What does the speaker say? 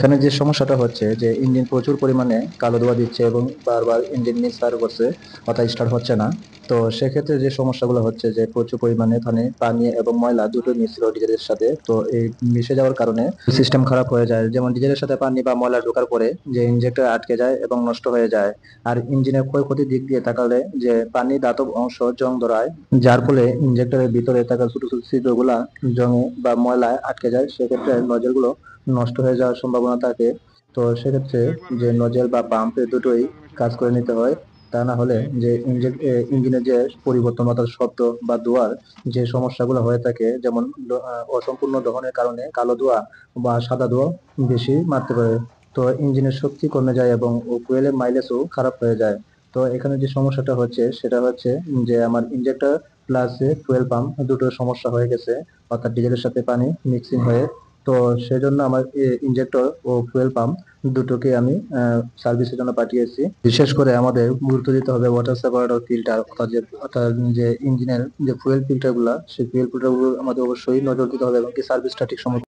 এখানে যে সমস্যাটা হচ্ছে যে ইঞ্জিন প্রচুর পরিমাণে কালো ধোঁয়া দিচ্ছে এবং বারবার ইঞ্জিন মিসফায়ার করছে, অর্থাৎ স্টার্ট হচ্ছে না। তো সেক্ষেত্রে যে সমস্যাগুলো হচ্ছে যে প্রচুর পরিমাণে পানি এবং ময়লা দুটো মিশ্র ডিজেলের সাথে, তো এই মিশে যাওয়ার কারণে সিস্টেম খারাপ হয়ে যায়। যেমন ডিজেলের সাথে পানি বা ময়লা ঢোকার পরে যে ইঞ্জেক্টর আটকে যায় এবং নষ্ট হয়ে যায়। আর ইঞ্জিনের ক্ষয়ক্ষতির দিক দিয়ে তাকালে যে পানি ধাতব অংশ জং ধরায়, যার ফলে ইঞ্জেক্টরের ভিতরে থাকা ছোট ছোট ছিদ্রগুলা জংয়ে বা ময়লায় আটকে যায়, সেক্ষেত্রে নজল গুলো নষ্ট হয়ে যাওয়ার সম্ভাবনা থাকে। তো সেক্ষেত্রে যে নজেল বা পাম্প দুটোই কাজ করে নিতে হয়। তা না হলে যে ইঞ্জিনের যে পরিবর্তন অর্থাৎ শব্দ বা ধোঁয়ার যে সমস্যাগুলো হয়ে থাকে, যেমন অসম্পূর্ণ দহনের কারণে কালো ধোঁয়া বা সাদা ধোঁয়া বেশি মারতে পারে। তো ইঞ্জিনের শক্তি কমে যায় এবং ফুয়েলের মাইলেজও খারাপ হয়ে যায়। তো এখানে যে সমস্যাটা হচ্ছে সেটা হচ্ছে যে আমার ইঞ্জেক্টর প্লাস ফুয়েল পাম্প দুটো সমস্যা হয়ে গেছে, অর্থাৎ ডিজেলের সাথে পানি মিক্সিং হয়ে। তো সেজন্য আমার ইনজেক্টর ও ফুয়েল পাম্প দুটোকে আমি সার্ভিসের জন্য পাঠিয়েছি। বিশেষ করে আমাদের গুরুত্ব দিতে হবে ওয়াটার সেপারেটর ফিল্টার, অর্থাৎ যে ইঞ্জিনের যে ফুয়েল ফিল্টার গুলা, সেই ফুয়েল ফিল্টার গুলো আমাদের অবশ্যই নজর দিতে হবে এবং কি সার্ভিসটা ঠিক সময়